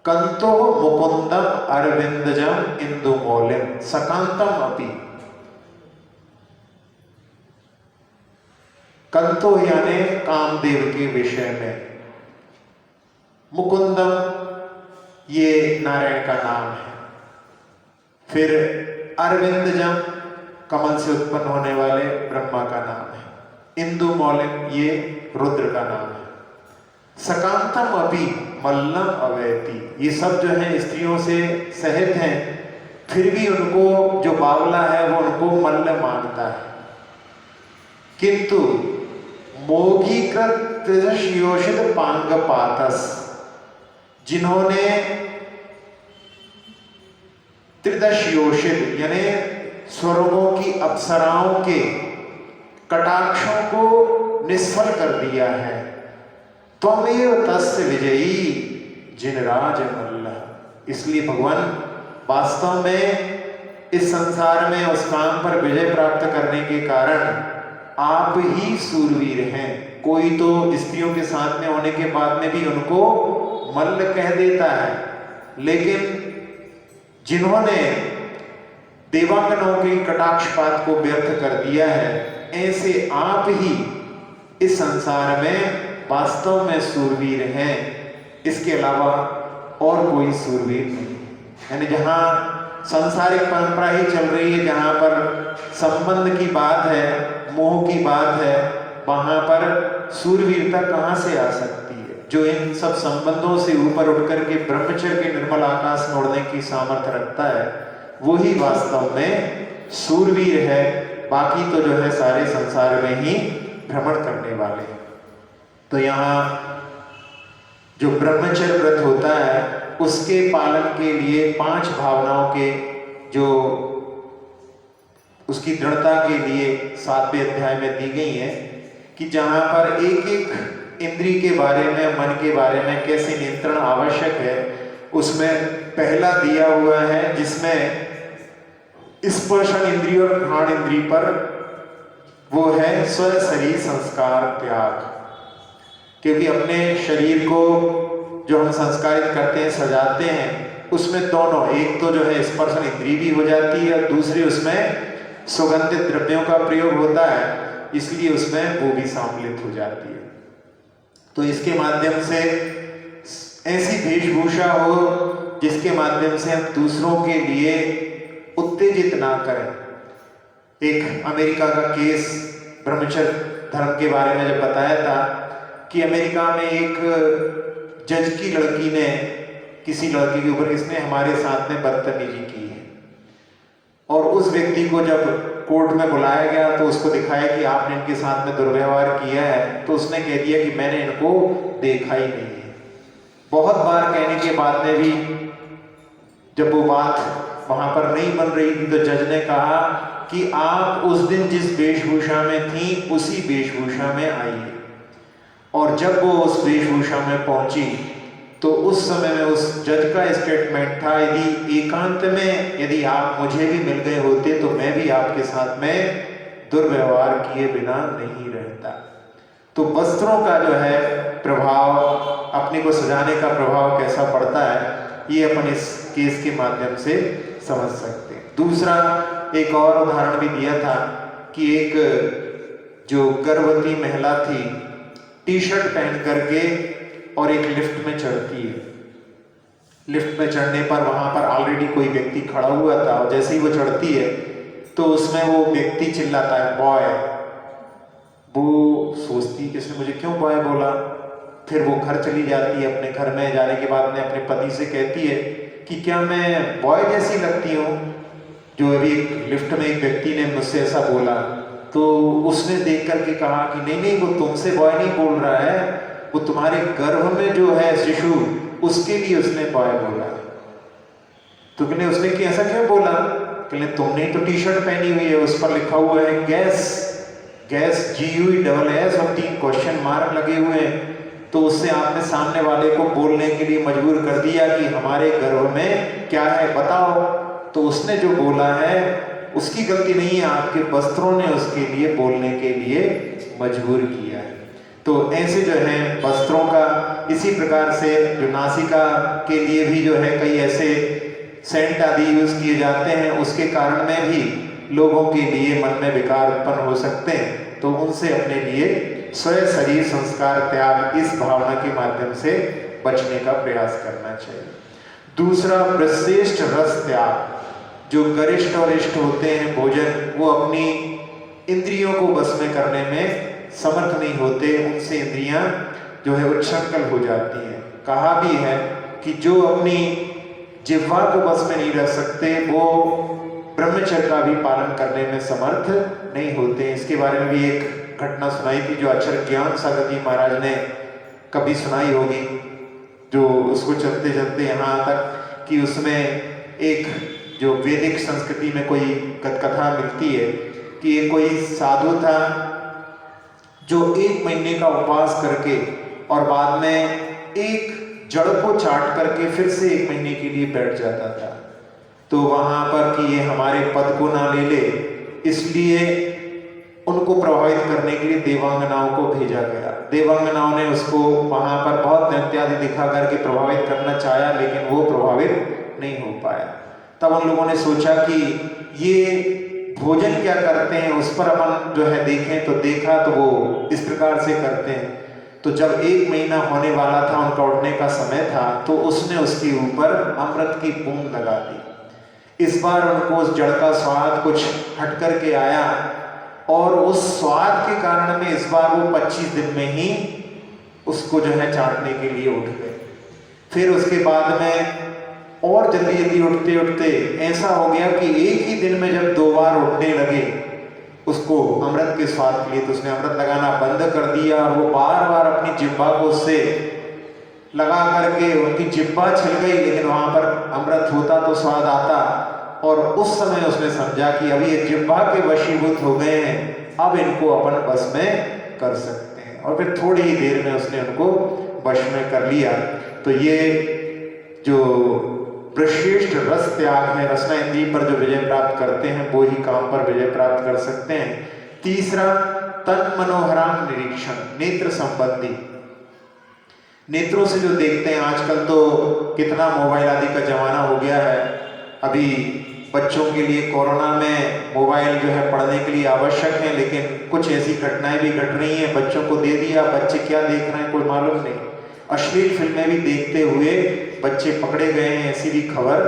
कंतो मुकुंदम अरविंदजम इंदुमौलिम सकांतम अपि। कंतो यानी कामदेव के विषय में, मुकुंदम ये नारायण का नाम है, फिर अरविंदजम कमल से उत्पन्न होने वाले ब्रह्मा का नाम है, इंदुमौलिम ये रुद्र का नाम है, सकांतम अपि मल्लम अवैति ये सब जो है स्त्रियों से सहित हैं, फिर भी उनको जो बावला है वो उनको मल्ल मानता है। किंतु मोघीकृत त्रिदशयोषित पांगपातस, जिन्होंने त्रिदशयोषित यानी स्वर्गों की अप्सराओं के कटाक्षों को निष्फल कर दिया है, त्वमेव तस्य विजयी जिनराज मल्ल। इसलिए भगवान वास्तव में इस संसार में उस काम पर विजय प्राप्त करने के कारण आप ही सूरवीर हैं। कोई तो स्त्रियों के साथ में होने के बाद में भी उनको मल्ल कह देता है, लेकिन जिन्होंने देवांगनों के कटाक्षपात को व्यर्थ कर दिया है, ऐसे आप ही इस संसार में वास्तव में सूरवीर हैं। इसके अलावा और कोई सूरवीर नहीं। यानी जहां सांसारिक परंपरा ही चल रही है, जहां पर संबंध की बात है, मोह की बात है, वहां पर सूरवीरता कहां से आ सकती है? जो इन सब संबंधों से ऊपर उठकर के ब्रह्मचर्य के निर्मल आकाश में उड़ने की सामर्थ्य रखता है, वही वास्तव में सूरवीर है। बाकी तो जो है सारे संसार में ही भ्रमण करने वाले हैं। तो यहाँ जो ब्रह्मचर्य व्रत होता है उसके पालन के लिए 5 भावनाओं के जो उसकी दृढ़ता के लिए 7वें अध्याय में दी गई है कि जहां पर एक एक इंद्रिय के बारे में, मन के बारे में कैसे नियंत्रण आवश्यक है, उसमें पहला दिया हुआ है जिसमें स्पर्शन इंद्रिय और घ्राण इंद्रिय पर वो है स्व शरीर संस्कार त्याग। क्योंकि अपने शरीर को जो हम संस्कारित करते हैं, सजाते हैं, उसमें दोनों, एक तो जो है स्पर्शन इंद्रिय भी हो जाती है और दूसरी उसमें सुगंधित द्रव्यों का प्रयोग होता है, इसलिए उसमें वो भी सम्मिलित हो जाती है। तो इसके माध्यम से ऐसी वेशभूषा हो जिसके माध्यम से हम दूसरों के लिए उत्तेजित ना करें। एक अमेरिका का केस ब्रह्मचर्य धर्म के बारे में जब बताया था कि अमेरिका में एक जज की लड़की ने किसी लड़के के ऊपर, इसने हमारे साथ में बदतमीजी की है, और उस व्यक्ति को जब कोर्ट में बुलाया गया तो उसको दिखाया कि आपने इनके साथ में दुर्व्यवहार किया है, तो उसने कह दिया कि मैंने इनको देखा ही नहीं है। बहुत बार कहने के बाद में भी जब वो बात वहां पर नहीं बन रही थी तो जज ने कहा कि आप उस दिन जिस वेशभूषा में थी उसी वेशभूषा में आइए। और जब वो उस वेशभूषा में पहुंची तो उस समय में उस जज का स्टेटमेंट था, यदि एकांत में यदि आप मुझे भी मिल गए होते तो मैं भी आपके साथ में दुर्व्यवहार किए बिना नहीं रहता। तो वस्त्रों का जो है प्रभाव, अपने को सजाने का प्रभाव कैसा पड़ता है, ये अपन इस केस के माध्यम से समझ सकते हैं। दूसरा एक और उदाहरण भी दिया था कि एक जो गर्भवती महिला थी टी शर्ट पहन करके और एक लिफ्ट में चढ़ती है। लिफ्ट में चढ़ने पर वहां पर ऑलरेडी कोई व्यक्ति खड़ा हुआ था, और जैसे ही वो चढ़ती है तो उसमें वो व्यक्ति चिल्लाता है बॉय। वो सोचती कि इसने मुझे क्यों बॉय बोला। फिर वो घर चली जाती है। अपने घर में जाने के बाद में अपने पति से कहती है कि क्या मैं बॉय जैसी लगती हूँ, जो अभी लिफ्ट में एक व्यक्ति ने मुझसे ऐसा बोला। तो उसने देख करके कहा कि नहीं नहीं, वो तुमसे बॉय नहीं बोल रहा है, वो तुम्हारे गर्भ में जो है शिशु, उसके लिए उसने बॉय बोला। तो कहने उसने कि ऐसा क्यों बोला? कहने तुमने तो टी शर्ट पहनी हुई है, उस पर लिखा हुआ है गैस, गैस GUESS और 3 क्वेश्चन मार्क लगे हुए हैं। तो उससे आपने सामने वाले को बोलने के लिए मजबूर कर दिया कि हमारे गर्भ में क्या है बताओ। तो उसने जो बोला है उसकी गलती नहीं है, आपके वस्त्रों ने उसके लिए बोलने के लिए मजबूर किया है। तो ऐसे जो है वस्त्रों का, इसी प्रकार से जो नासिका के लिए भी जो है कई ऐसे सेंट आदि यूज किए जाते हैं, उसके कारण में भी लोगों के लिए मन में विकार उत्पन्न हो सकते हैं। तो उनसे अपने लिए स्वयं शरीर संस्कार त्याग इस भावना के माध्यम से बचने का प्रयास करना चाहिए। दूसरा, प्रश्रेष्ठ रस त्याग। जो गरिष्ठ और इष्ट होते हैं भोजन, वो अपनी इंद्रियों को बस में करने में समर्थ नहीं होते, उनसे इंद्रियां जो है उच्छृंखल हो जाती हैं। कहा भी है कि जो अपनी जिह्वा को बस में नहीं रख सकते, वो ब्रह्मचर्य का भी पालन करने में समर्थ नहीं होते। इसके बारे में भी एक घटना सुनाई थी, जो आचार्य ज्ञान सागर जी महाराज ने कभी सुनाई होगी, जो उसको चलते चलते यहाँ तक कि उसमें एक जो वैदिक संस्कृति में कोई कथा मिलती है कि एक कोई साधु था जो 1 महीने का उपवास करके और बाद में एक जड़ को चाट करके फिर से 1 महीने के लिए बैठ जाता था। तो वहां पर कि ये हमारे पद को ना ले ले, इसलिए उनको प्रभावित करने के लिए देवांगनाओं को भेजा गया। देवांगनाओं ने उसको वहां पर बहुत नृत्य आदि दिखा करके प्रभावित करना चाहा, लेकिन वो प्रभावित नहीं हो पाया। तब उन लोगों ने सोचा कि ये भोजन क्या करते हैं उस पर अपन जो है देखें, तो देखा तो वो इस प्रकार से करते हैं। तो जब 1 महीना होने वाला था, उनका उठने का समय था, तो उसने उसके ऊपर अमृत की बूंद लगा दी। इस बार उनको उस जड़ का स्वाद कुछ हट करके आया और उस स्वाद के कारण में इस बार वो 25 दिन में ही उसको जो है चाटने के लिए उठ गए। फिर उसके बाद में और जल्दी जल्दी उठते उठते ऐसा हो गया कि एक ही दिन में जब 2 बार उठने लगे उसको अमृत के स्वाद के लिए, तो उसने अमृत लगाना बंद कर दिया। वो बार बार अपनी जिह्वा को उससे लगा करके उनकी जिह्वा छिल गई, लेकिन वहां पर अमृत होता तो स्वाद आता। और उस समय उसने समझा कि अभी ये जिह्वा के वशीभूत हो गए हैं, अब इनको अपन वश में कर सकते हैं। और फिर थोड़ी ही देर में उसने उनको वश में कर लिया। तो ये जो प्रश्रेष्ठ रस त्याग है, रसना इंद्रिय पर जो विजय प्राप्त करते हैं वो ही काम पर विजय प्राप्त कर सकते हैं। तीसरा, तन मनोहराम निरीक्षण, नेत्र संबंधी। नेत्रों से जो देखते हैं, आजकल तो कितना मोबाइल आदि का जमाना हो गया है। अभी बच्चों के लिए कोरोना में मोबाइल जो है पढ़ने के लिए आवश्यक है, लेकिन कुछ ऐसी घटनाएं भी घट रही हैं, बच्चों को दे दिया, बच्चे क्या देख रहे हैं कोई मालूम नहीं। अश्लील फिल्में भी देखते हुए बच्चे पकड़े गए हैं, ऐसी भी खबर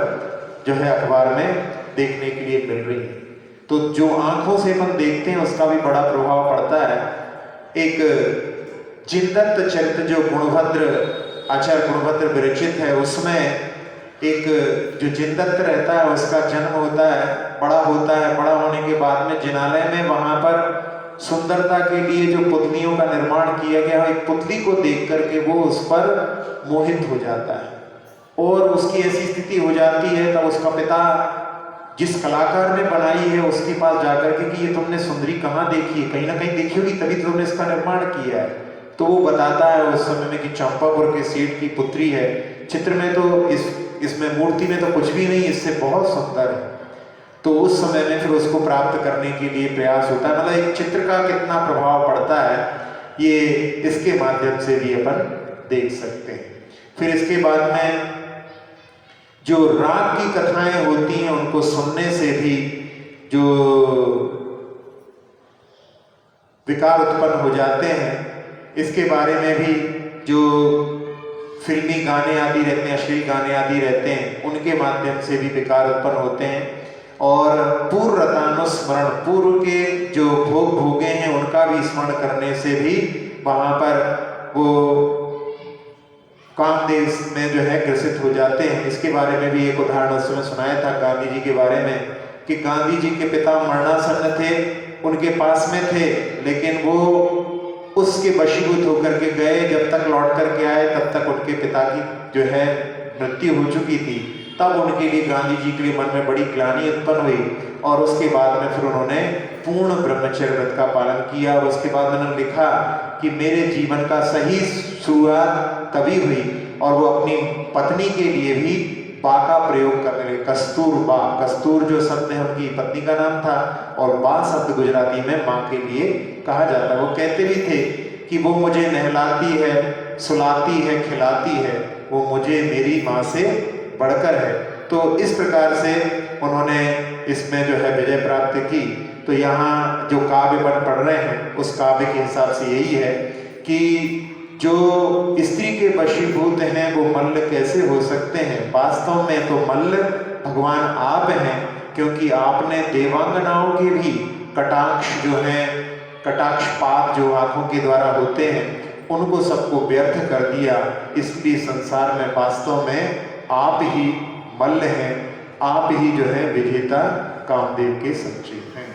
जो है अखबार में देखने के लिए मिल रही है। तो जो आंखों से हम देखते हैं उसका भी बड़ा प्रभाव पड़ता है। एक जिनदत्त चरित्र जो गुणभद्र आचार्य गुणभद्र विरचित है, उसमें एक जो जिनदत्त रहता है उसका जन्म होता है, बड़ा होता है, बड़ा होने के बाद में जिनालय में वहां पर सुंदरता के लिए जो पुतलियों का निर्माण किया गया है, एक पुतली को देख करके वो उस पर मोहित हो जाता है और उसकी ऐसी स्थिति हो जाती है। तब उसका पिता जिस कलाकार ने बनाई है उसके पास जाकर के कि ये तुमने सुंदरी कहाँ देखी है, कहीं ना कहीं देखी होगी तभी तो तुमने इसका निर्माण किया है। तो वो बताता है उस समय में कि चंपापुर के सेठ की पुत्री है। चित्र में तो इसमें मूर्ति में तो कुछ भी नहीं, इससे बहुत सुंदर है। तो उस समय में फिर उसको प्राप्त करने के लिए प्रयास होता है। मतलब एक चित्र का कितना प्रभाव पड़ता है ये इसके माध्यम से भी अपन देख सकते हैं। फिर इसके बाद में जो राग की कथाएं होती हैं उनको सुनने से भी जो विकार उत्पन्न हो जाते हैं, इसके बारे में भी जो फिल्मी गाने आदि रहते हैं, अश्लील गाने आदि रहते हैं, उनके माध्यम से भी विकार उत्पन्न होते हैं। और पूर्व रतानुस्मरण, पूर्व के जो भोग भोगे हैं उनका भी स्मरण करने से भी वहां पर वो कामदेव में जो है ग्रसित हो जाते हैं। इसके बारे में भी एक उदाहरण उसमें सुनाया था गांधी जी के बारे में कि गांधी जी के पिता मरणासन्न थे, उनके पास में थे, लेकिन वो उसके वशीभूत होकर के गए। जब तक लौट करके आए तब तक उनके पिता की जो है मृत्यु हो चुकी थी। तब उनके लिए गांधी जी के लिए मन में बड़ी ग्लानि उत्पन्न हुई और उसके बाद में फिर उन्होंने पूर्ण ब्रह्मचर्य व्रत का पालन किया। और उसके बाद उन्होंने लिखा कि मेरे जीवन का सही शुरुआत तभी हुई, और वो अपनी पत्नी के लिए भी बा का प्रयोग करने लगे। कस्तूरबा, कस्तूर जो शब्द है उनकी पत्नी का नाम था और बा शब्द गुजराती में माँ के लिए कहा जाता है। वो कहते भी थे कि वो मुझे नहलाती है, सुलाती है, खिलाती है, वो मुझे मेरी माँ से बढ़कर है। तो इस प्रकार से उन्होंने इसमें जो है विजय प्राप्त की। तो यहाँ जो काव्य पढ़ रहे हैं उस काव्य के हिसाब से यही है कि जो स्त्री के वशीभूत हैं वो मल्ल कैसे हो सकते हैं। वास्तव में तो मल्ल भगवान आप हैं, क्योंकि आपने देवांगनाओं के भी कटाक्ष जो हैं, कटाक्षपात जो आंखों के द्वारा होते हैं, उनको सबको व्यर्थ कर दिया। इसलिए संसार में वास्तव में आप ही मल्ल हैं, आप ही जो है विजेता कामदेव के संचित हैं।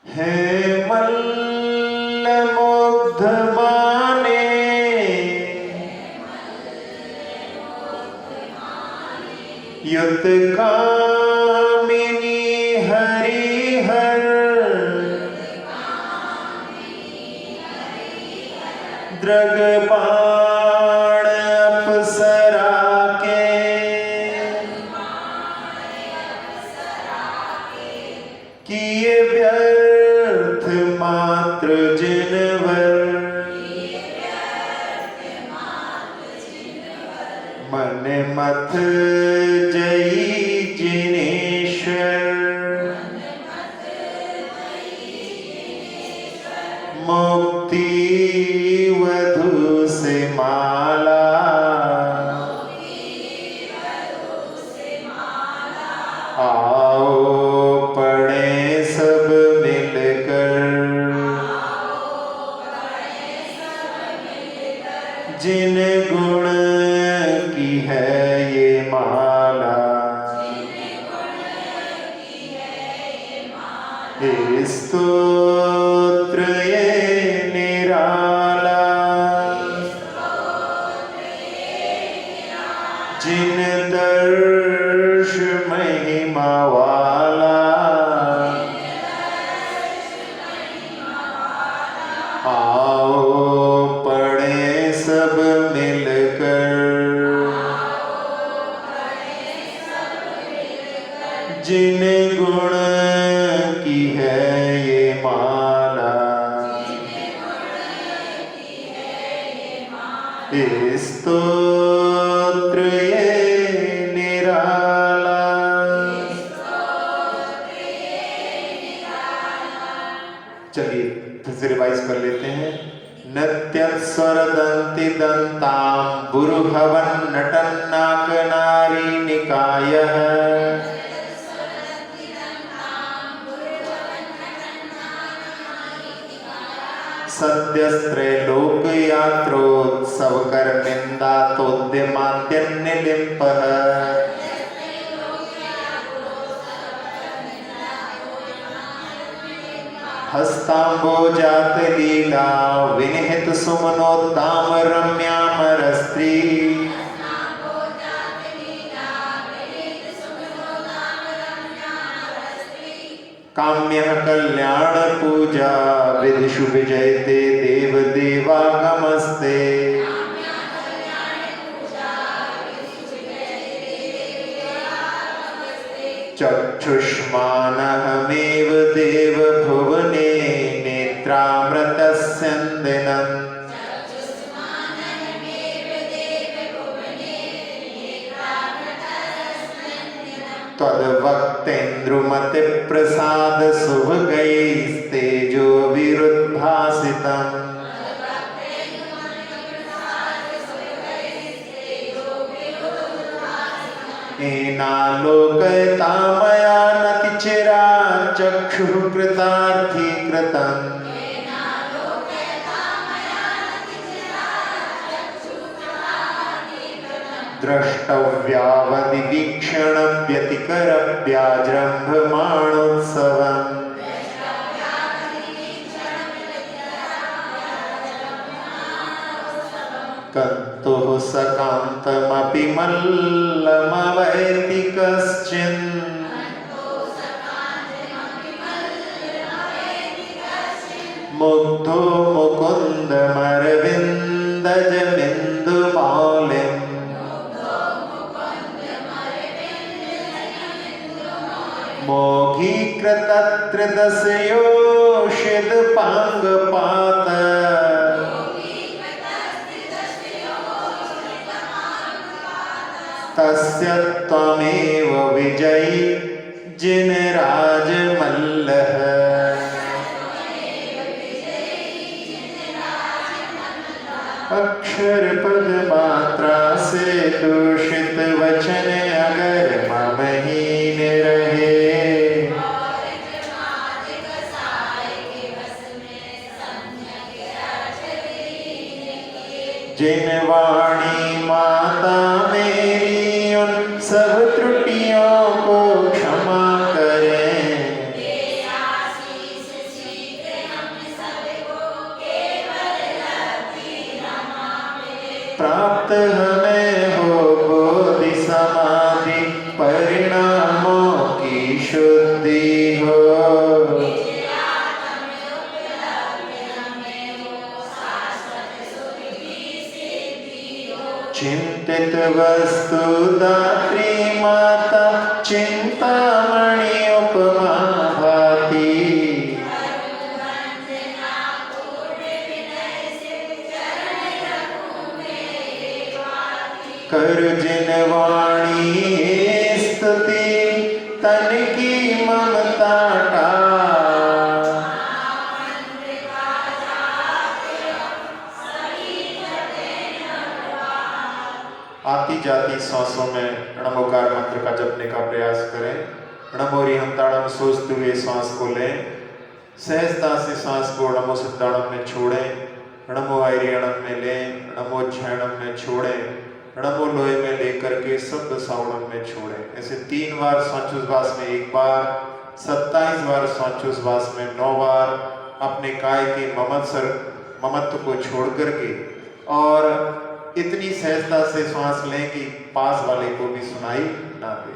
है मल्ल मुग्ध माने, युत कामिनी हरिहर, द्रगपाण अप्सरा के, किए व्यर्थ मात्र जिनवर, मन मथ जई जिनेश्वर, मुक्ति वधु से माला, आओ पढ़े सब मिलकर, जिन गुण की है ये माला, स्तोत्र ये निराला, जिन दर्श महिमा वाला, आओ पढ़े सब मिलकर, जिन गुण की है ये माला, स्तोत्र ये निराला। चलिए फिर से रिवाइज कर लेते हैं। नृत्यस्वर दंति दंताम बुरुहवन नटन नाक नारी निकाय, सद्यस्त्रैलोक यात्रोत्सव कर निंदा तोद्यमाद्यन्निलिम्पः, हस्ताम्बोजात लीला विनिहित सुमनोत्ताम रम्यामर स्त्री, काम्य कल्याण पूजा विदिषु विजयते देव देवागमस्ते, चक्षुष्मानहमेव देव भुवने नेत्रामृतस्यन्दिनम्, त्वद्वक्तेन्द्रुमति प्रसाद शुभगैस्तेजो विरुद्भासितम्, एनालोकयता मया नतिचिरा चक्षुः कृतार्थी कृतम्, द्रष्टव्यावदिवीक्षण व्यतिकर व्याजृम्भमाणोत्सवम्, कन्तुः सकान्तमपि मल्लमवैति कश्चिन्, मुग्धो मुकुन्दमरविन्दजमिन्दुमौलिम्, मोघी कृतत्रिदशयोषिद पांग पात तस्य त्वमेव विजयी जिन राज मल्लह। अक्षर पद मात्रा से दूषित वचन अगर ममहीन रहे, जिन वाणी माता मेरी उन सब त्रुटियों को क्षमा करें। प्राप्त हमें हो बोधि समाधि परिणामों की शुद्धि हो। चिंतित वस्तु दात्री माता चिंतामणि उपमा भाती। कर जिन वाणी स्तुति तन की ममता टाल। आती जाती सांसों में णमोकार मंत्र का जपने का प्रयास करें। णमोरी हंताड़म सोचते हुए सांस को लें, सहजता से सांस को णमो सिद्धाणम में छोड़ें, णमो आयरियणम में लें, णमो क्षयणम में छोड़ें, णमो लोहे में लेकर के शब्द सावणम में छोड़ें। ऐसे 3 बार सांचोश्वास में 1 बार, 27 बार सांचोश्वास में 9 बार अपने काय के ममत्व को छोड़ करके और इतनी सहजता से श्वास लें कि पास वाले को भी सुनाई ना दे।